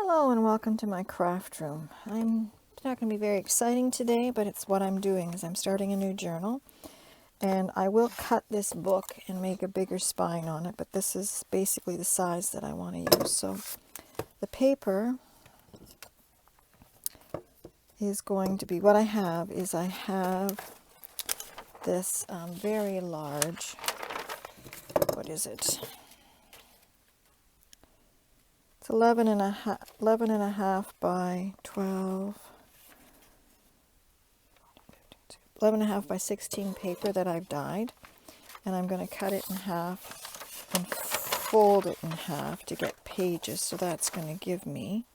Hello and welcome to my craft room. It's not going to be very exciting today, but it's what I'm doing is I'm starting a new journal. And I will cut this book and make a bigger spine on it, but this is basically the size that I want to use. So the paper is going to be, what I have is I have this very large, what is it? It's 11 and a half by 12, 11 and a half by 16 paper that I've dyed. And I'm going to cut it in half and fold it in half to get pages. So that's going to give me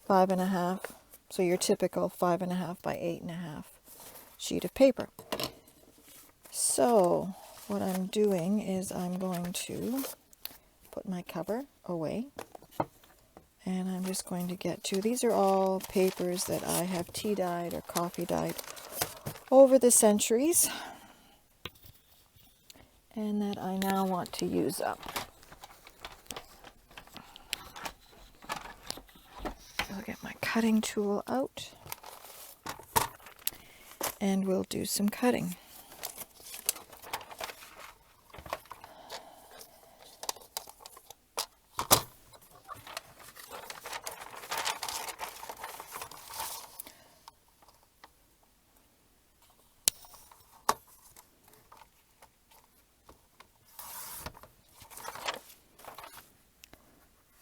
five and a half. So your typical 5.5 by 8.5 sheet of paper. So what I'm doing is I'm going to put my cover away, and I'm just going to get to, these are all papers that I have tea dyed or coffee dyed over the centuries and that I now want to use up. I'll get my cutting tool out and we'll do some cutting.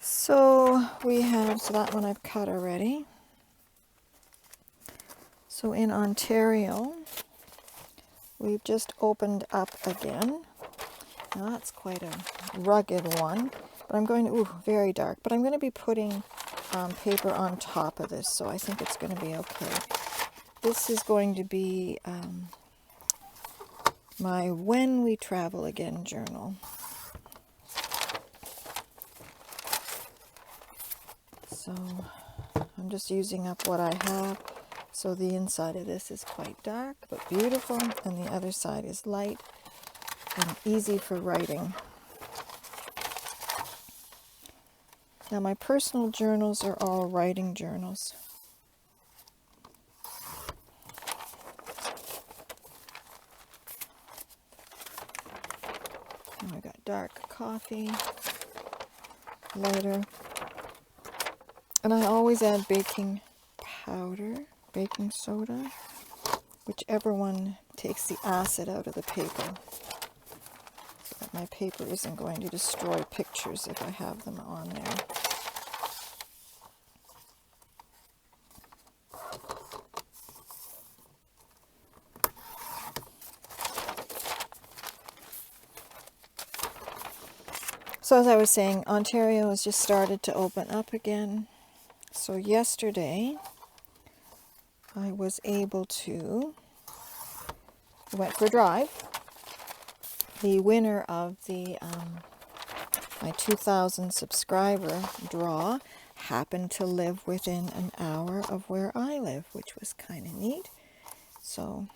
So we have, so that one I've cut already. So in Ontario, we've just opened up again. Now that's quite a rugged one, but I'm going to, ooh, very dark, but I'm going to be putting paper on top of this, so I think it's going to be okay. This is going to be my When We Travel Again journal. So I'm just using up what I have. So the inside of this is quite dark, but beautiful, and the other side is light and easy for writing. Now my personal journals are all writing journals. Now I got dark coffee, lighter. And I always add baking powder, baking soda, whichever one takes the acid out of the paper, so that my paper isn't going to destroy pictures if I have them on there. So as I was saying, Ontario has just started to open up again. So yesterday, I was able to, went for a drive. The winner of the my 2,000 subscriber draw happened to live within an hour of where I live, which was kind of neat. So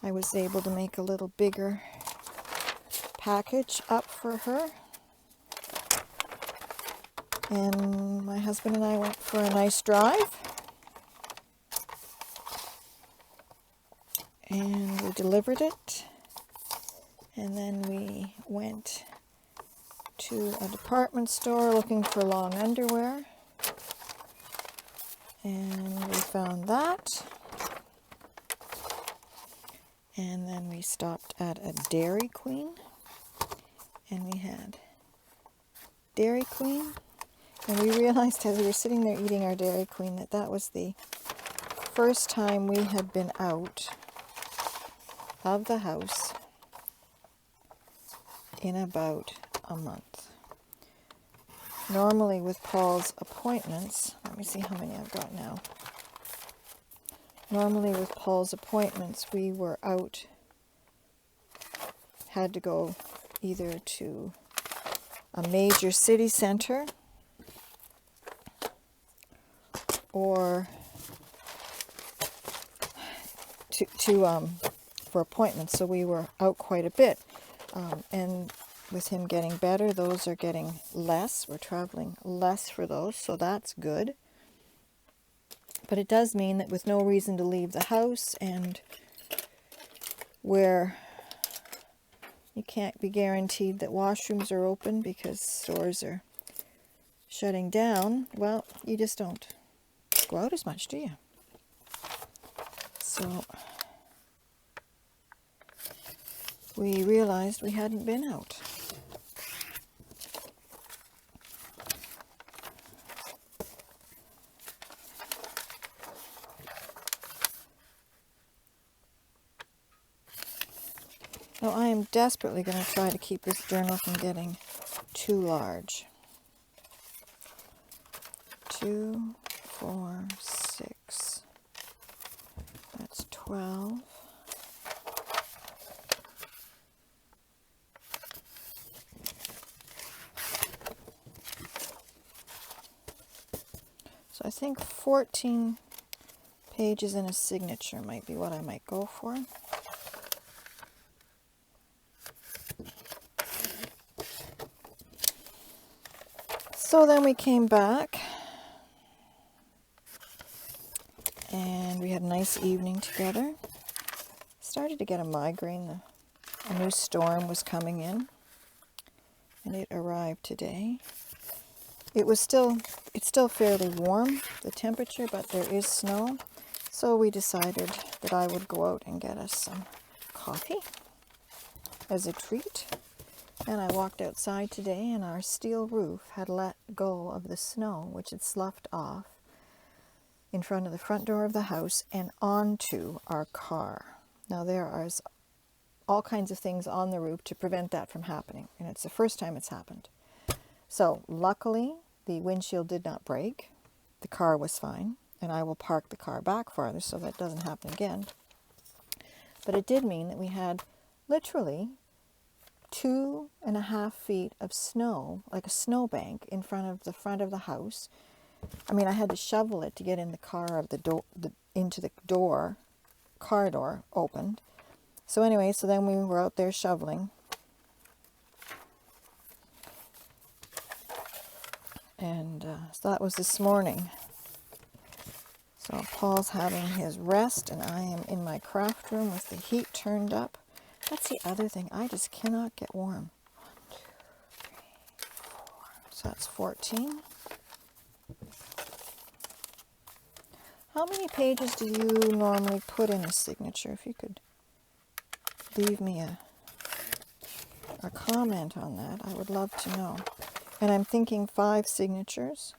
I was able to make a little bigger package up for her. And my husband and I went for a nice drive. And we delivered it. And then we went to a department store looking for long underwear. And we found that. And then we stopped at a Dairy Queen. And we had Dairy Queen. And we realized as we were sitting there eating our Dairy Queen that that was the first time we had been out of the house in about a month. Normally with Paul's appointments, let me see how many I've got now. Normally with Paul's appointments, we were out, had to go either to a major city center or for appointments, so we were out quite a bit. And with him getting better, those are getting less. We're traveling less for those, so that's good. But it does mean that with no reason to leave the house, and where you can't be guaranteed that washrooms are open because stores are shutting down, well, you just don't go out as much, do you? So we realized we hadn't been out. Now I am desperately going to try to keep this journal from getting too large. 2, 4, 6, that's 12. So I think 14 pages and a signature might be what I might go for. So then we came back and we had a nice evening together. Started to get a migraine. A new storm was coming in, and it arrived today. It's still fairly warm, the temperature, but there is snow. So we decided that I would go out and get us some coffee as a treat. And I walked outside today, and our steel roof had let go of the snow, which had sloughed off in front of the front door of the house and onto our car. Now there are all kinds of things on the roof to prevent that from happening, and it's the first time it's happened. So luckily, the windshield did not break. The car was fine, and I will park the car back farther so that doesn't happen again. But it did mean that we had literally 2.5 feet of snow, like a snowbank, in front of the house. I mean, I had to shovel it to get in the car of the door, into the door, car door opened. So anyway, so then we were out there shoveling. And so that was this morning. So Paul's having his rest, and I am in my craft room with the heat turned up. That's the other thing. I just cannot get warm. 1, 2, 3, 4. So that's 14. How many pages do you normally put in a signature? If you could leave me a comment on that, I would love to know. And I'm thinking 5 signatures.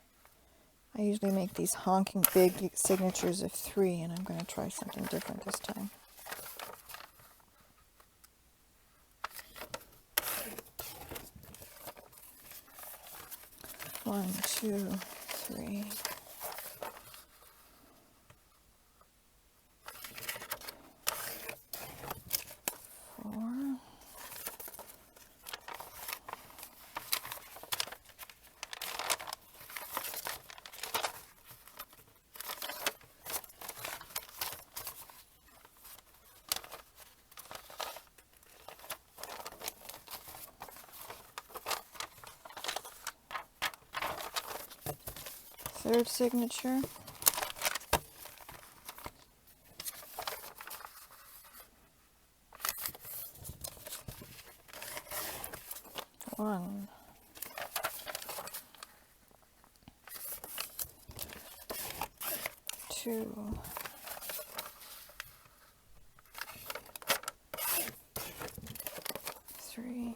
I usually make these honking big signatures of 3, and I'm going to try something different this time. One, 2, 3. 4. Third signature. One. 2. 3.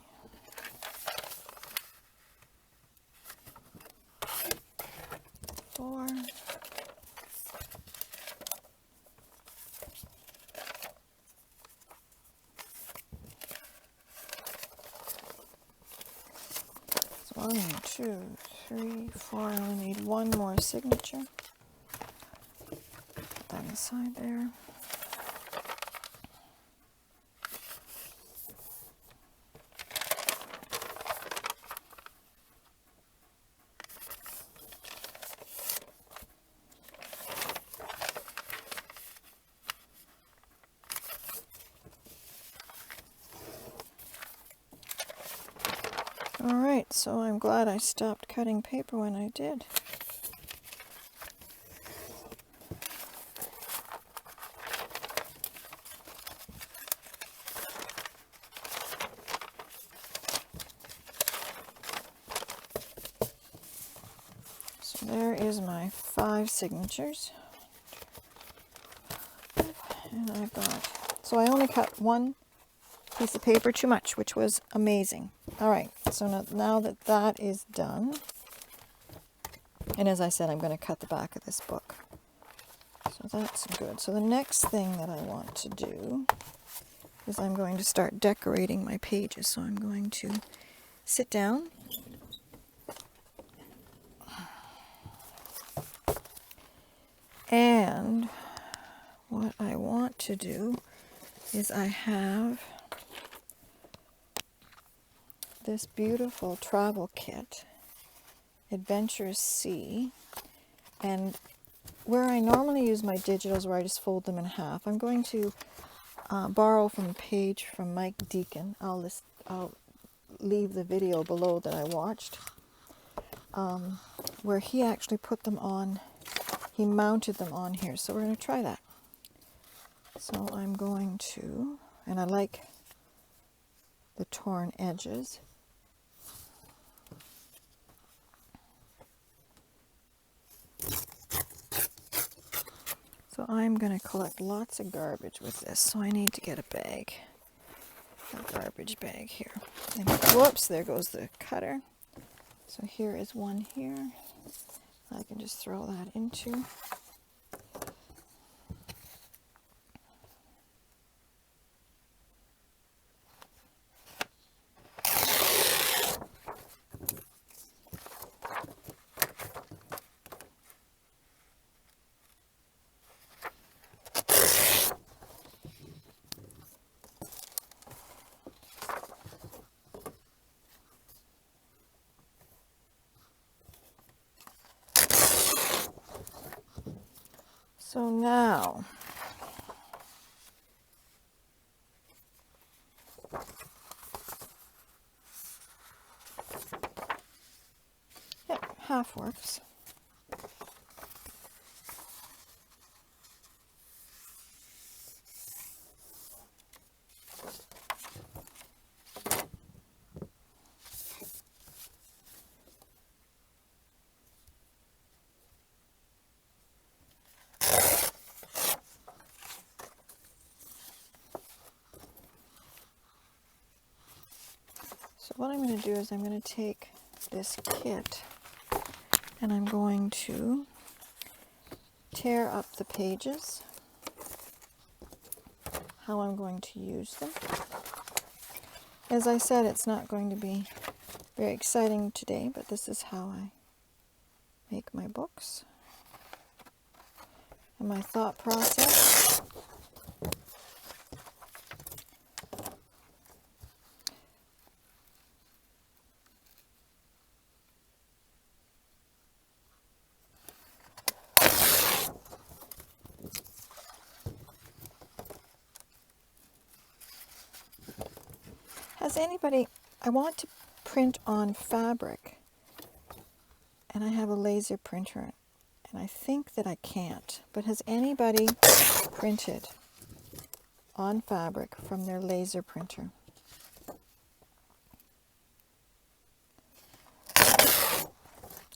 4. 1, 2, 3, 4. I only need one more signature. Put that aside there. Alright, so I'm glad I stopped cutting paper when I did. So there is my 5 signatures. And I got, so I only cut one piece of paper too much, which was amazing. Alright, so now that that is done, and as I said, I'm going to cut the back of this book. So that's good. So the next thing that I want to do is I'm going to start decorating my pages. So I'm going to sit down and what I want to do is I have this beautiful travel kit, Adventurous Sea, and where I normally use my digitals where I just fold them in half, I'm going to borrow from a page from Mike Deakin. I'll leave the video below that I watched, where he actually put them on, he mounted them on here. So we're going to try that. So I'm going to, and I like the torn edges. So I'm going to collect lots of garbage with this, so I need to get a bag, a garbage bag here. And whoops, there goes the cutter. So here is one here. I can just throw that into. So now, yep, half works. So what I'm going to do is I'm going to take this kit and I'm going to tear up the pages, how I'm going to use them. As I said, it's not going to be very exciting today, but this is how I make my books. And my thought process. Has anybody, I want to print on fabric, and I have a laser printer, and I think that I can't, but has anybody printed on fabric from their laser printer?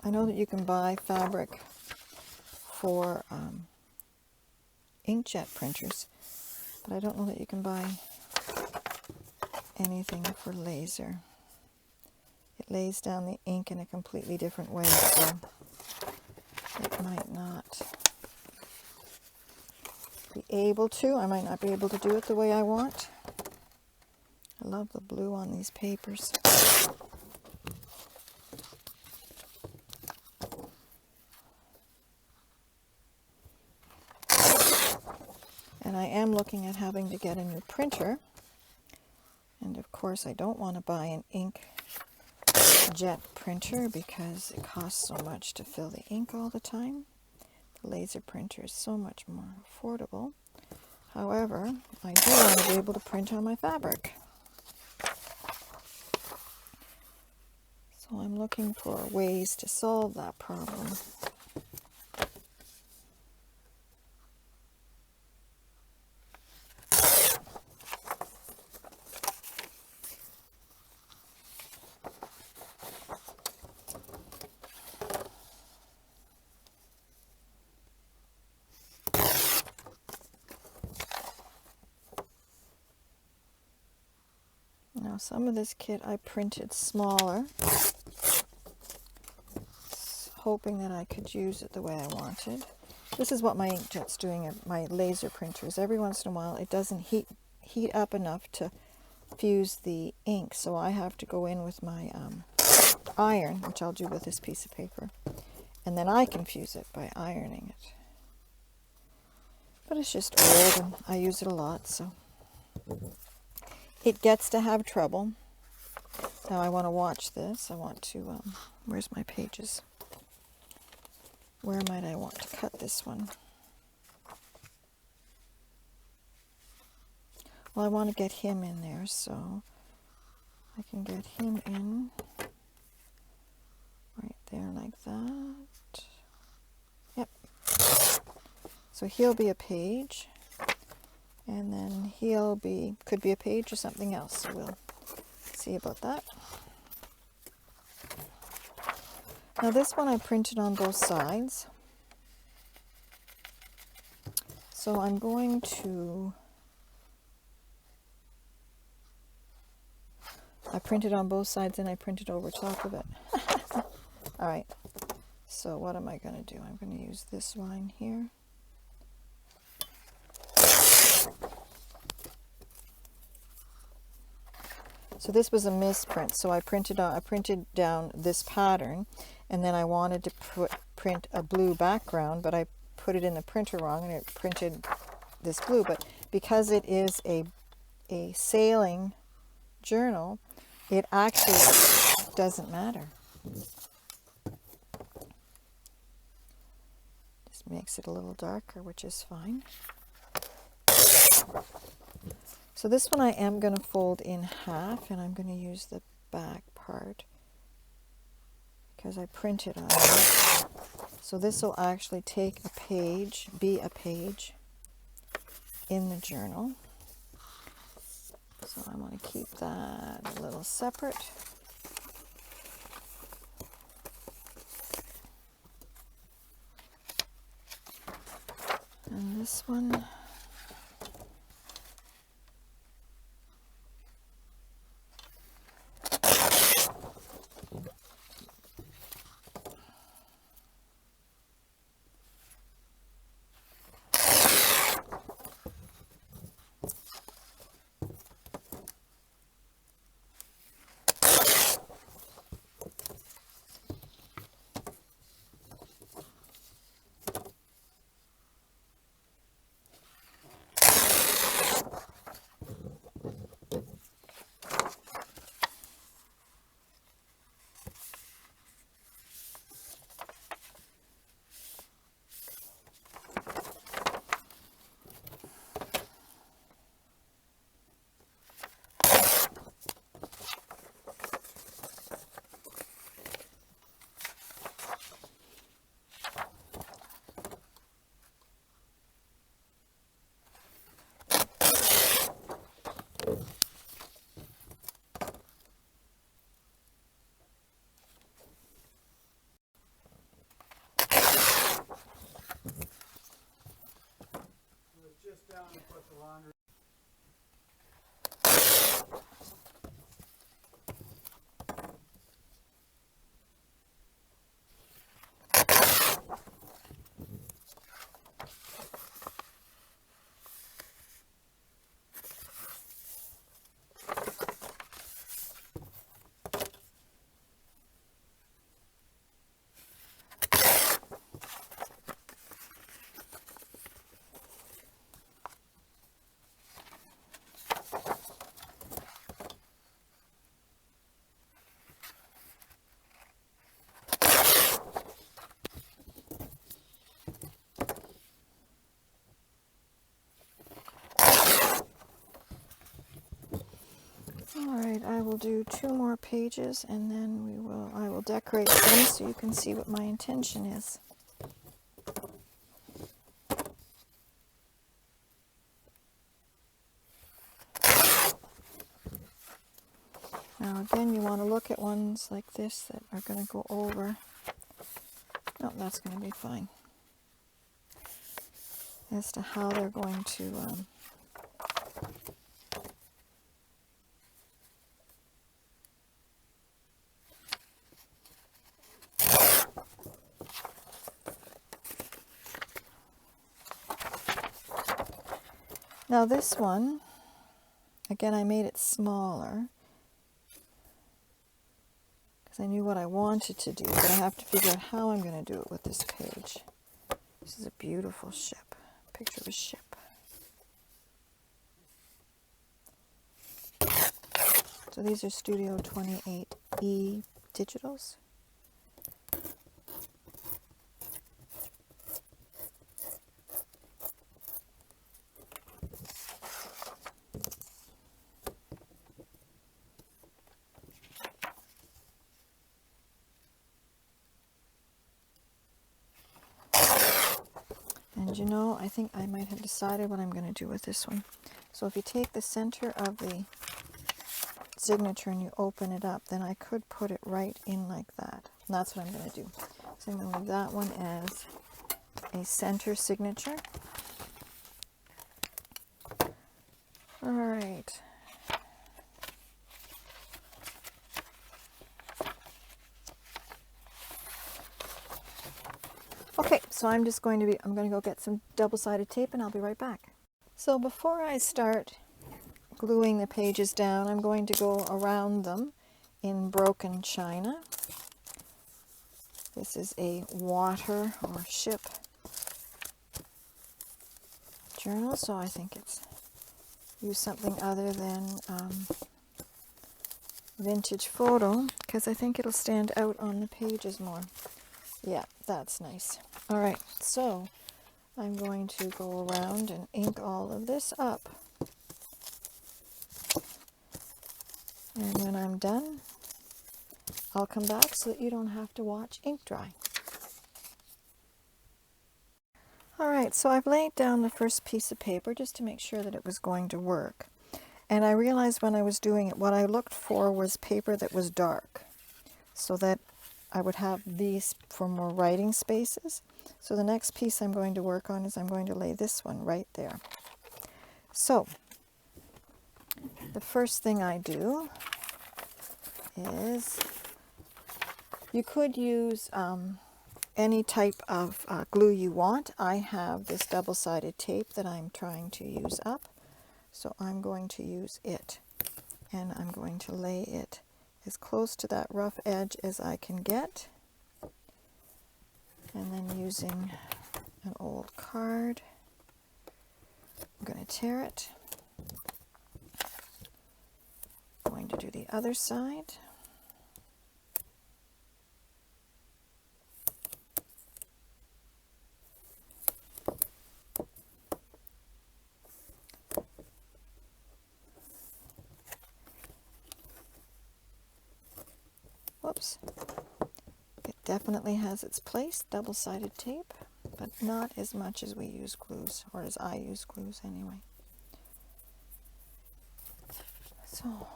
I know that you can buy fabric for inkjet printers, but I don't know that you can buy anything for laser. It lays down the ink in a completely different way, so it might not be able to. I might not be able to do it the way I want. I love the blue on these papers. And I am looking at having to get a new printer. And of course I don't want to buy an inkjet printer because it costs so much to fill the ink all the time. The laser printer is so much more affordable. However, I do want to be able to print on my fabric. So I'm looking for ways to solve that problem. Now some of this kit I printed smaller, hoping that I could use it the way I wanted. This is what my inkjet's doing at my laser printers. Every once in a while it doesn't heat up enough to fuse the ink, so I have to go in with my iron, which I'll do with this piece of paper, and then I can fuse it by ironing it. But it's just old and I use it a lot, so it gets to have trouble. Now I want to watch this. I want to, where's my pages? Where might I want to cut this one? Well, I want to get him in there, so I can get him in right there like that. Yep. So he'll be a page, and then he'll be, could be a page or something else. So we'll see about that. Now this one I printed on both sides. So I'm going to, I printed on both sides and I printed over top of it. Alright, so what am I going to do? I'm going to use this line here. So this was a misprint, so I printed down this pattern, and then I wanted to print a blue background, but I put it in the printer wrong and it printed this blue. But because it is a sailing journal, it actually doesn't matter. Just makes it a little darker, which is fine. So this one I am going to fold in half, and I'm going to use the back part because I printed on it. So this will actually take a page, be a page in the journal. So I want to keep that a little separate. And this one, Alright, I will do 2 more pages and then I will decorate them so you can see what my intention is. Now again, you want to look at ones like this that are going to go over. No, that's going to be fine. As to how they're going to Now this one, again, I made it smaller because I knew what I wanted to do, but I have to figure out how I'm going to do it with this page. This is a beautiful ship, picture of a ship. So these are Studio 28E digitals. And you know, I think I might have decided what I'm going to do with this one. So if you take the center of the signature and you open it up, then I could put it right in like that. And that's what I'm going to do. So I'm going to leave that one as a center signature. All right. Okay, so I'm going to go get some double-sided tape and I'll be right back. So before I start gluing the pages down, I'm going to go around them in broken china. This is a water or ship journal, so I think it's use something other than vintage photo because I think it'll stand out on the pages more. Yeah, that's nice. All right, so I'm going to go around and ink all of this up. And when I'm done, I'll come back so that you don't have to watch ink dry. All right, so I've laid down the first piece of paper just to make sure that it was going to work. And I realized when I was doing it, what I looked for was paper that was dark so that I would have these for more writing spaces. So the next piece I'm going to work on is I'm going to lay this one right there. So the first thing I do is you could use any type of glue you want. I have this double-sided tape that I'm trying to use up, so I'm going to use it, and I'm going to lay it as close to that rough edge as I can get, and then using an old card, I'm going to tear it. I'm going to do the other side. Whoops. It definitely has its place, double-sided tape, but not as much as we use glues, or as I use glues anyway. So,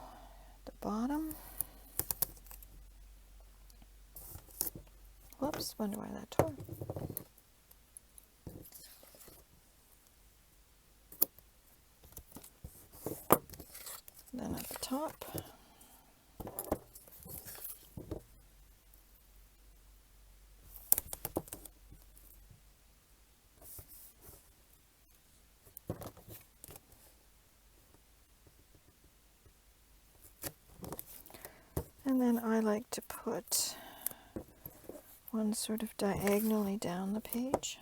the bottom. Whoops, wonder why that tore. Then at the top. And then I like to put one sort of diagonally down the page.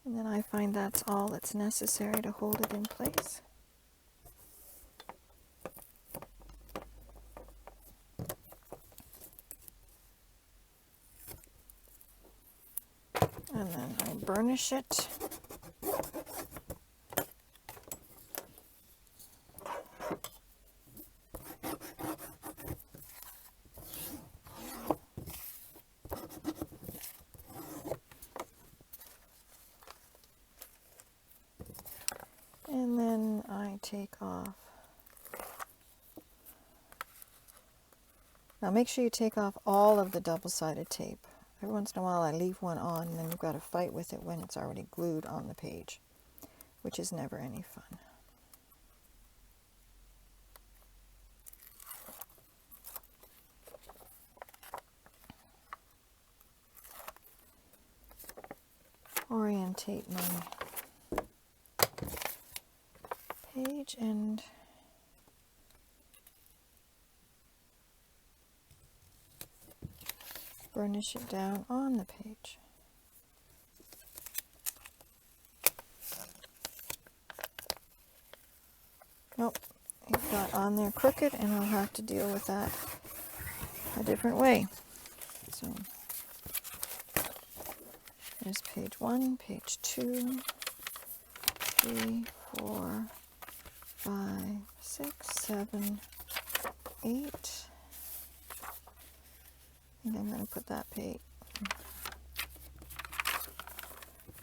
And then I find that's all that's necessary to hold it in place. And then I burnish it. take off. Now make sure you take off all of the double-sided tape. Every once in a while I leave one on, and then you've got to fight with it when it's already glued on the page, which is never any fun. Orientate my page and burnish it down on the page. Nope, it got on there crooked, and I'll have to deal with that a different way. So there's page 1, page 2, 3, 4, 5, 6, 7, 8. And I'm going to put that page,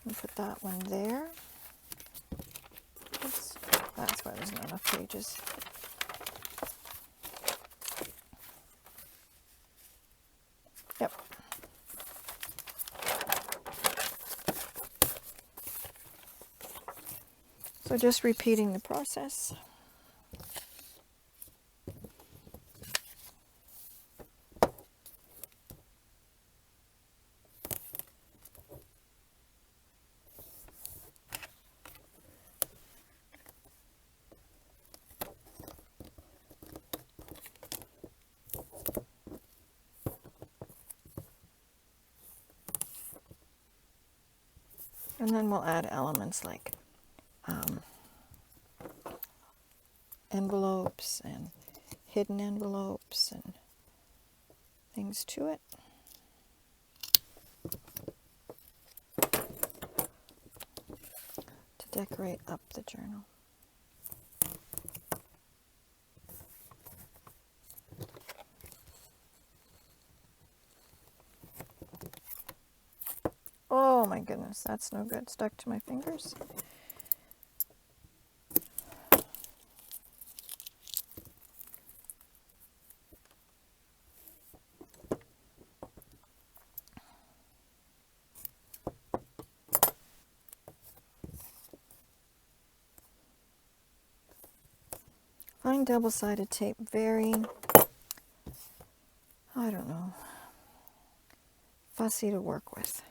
and put that one there. Oops, that's why there's not enough pages. Yep. So just repeating the process. And then we'll add elements like envelopes and hidden envelopes and things to it. To decorate up the journal. Oh my goodness, that's no good. Stuck to my fingers. Find double-sided tape very, I don't know, fussy to work with.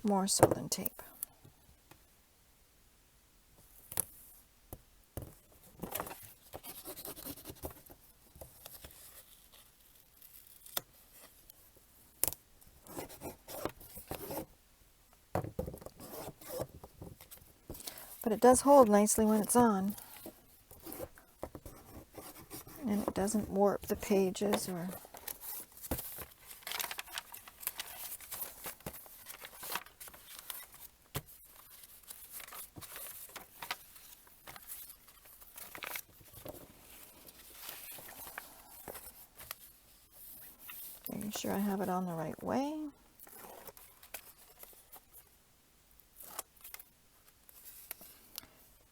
More so than tape. But it does hold nicely when it's on. And it doesn't warp the pages or... Making sure I have it on the right way.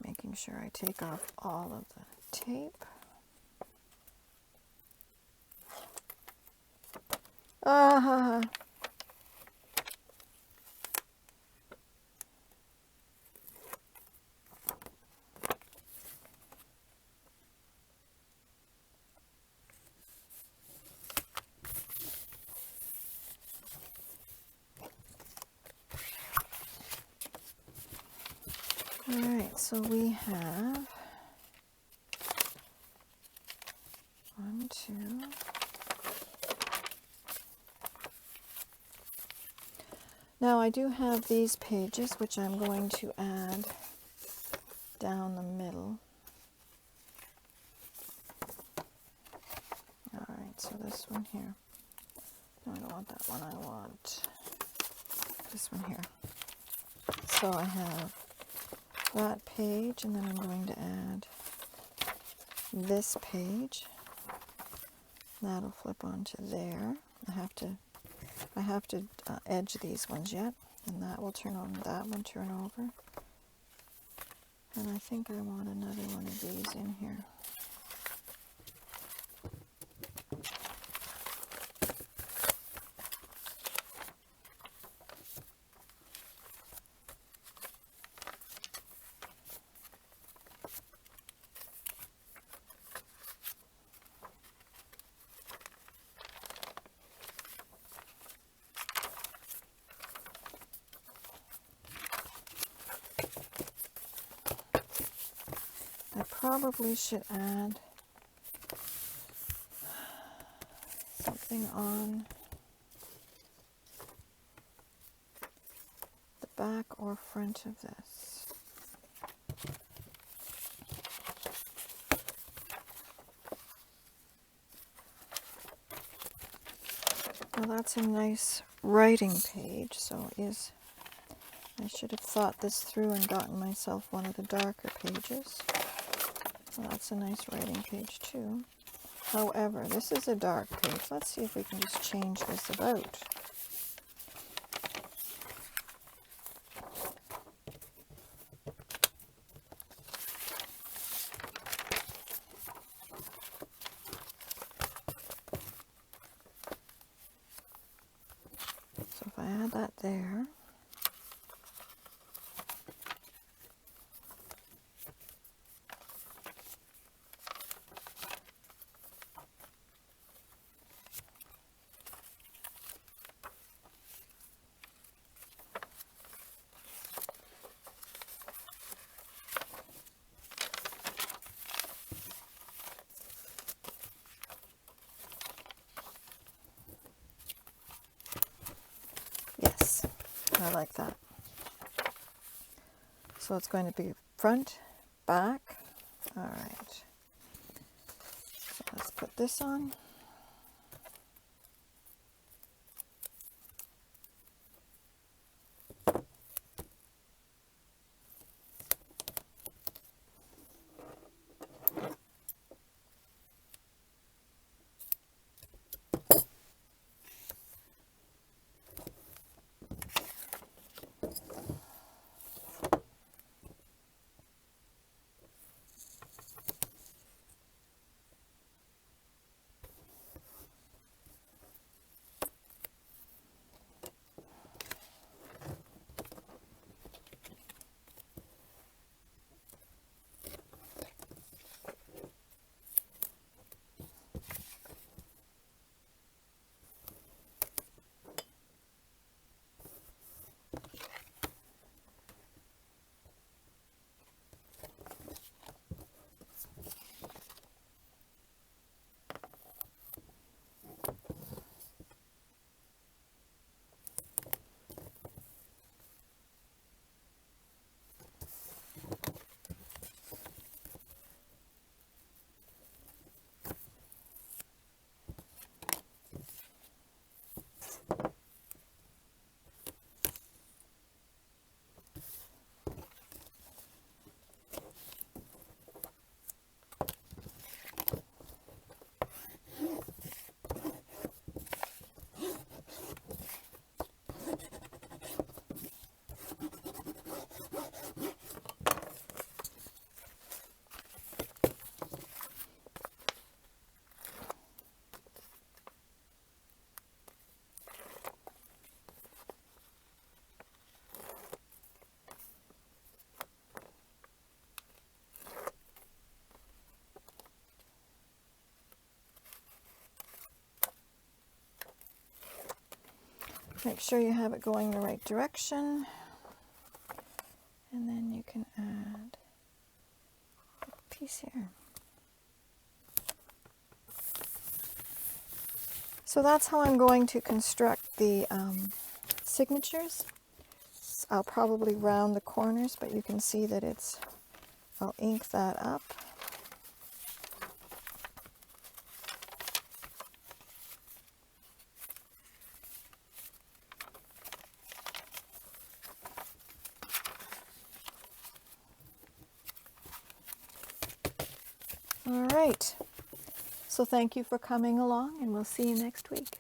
Making sure I take off all of the tape. Ah! Alright, so we have 1, 2. Now I do have these pages which I'm going to add down the middle. Alright, so this one here. No, I don't want that one, I want this one here. So I have that page, and then I'm going to add this page. That'll flip onto there. I have to edge these ones yet, and that will turn on, that one turn over. And I think I want another one of these in here. I probably should add something on the back or front of this. Well, that's a nice writing page, so I should have thought this through and gotten myself one of the darker pages. Well, that's a nice writing page too. However, this is a dark page. Let's see if we can just change this about. So if I add that there, yes, I like that. So it's going to be front, back. All right. So let's put this on. Make sure you have it going the right direction, and then you can add a piece here. So that's how I'm going to construct the signatures. I'll probably round the corners, but you can see that I'll ink that up. All right, so thank you for coming along, and we'll see you next week.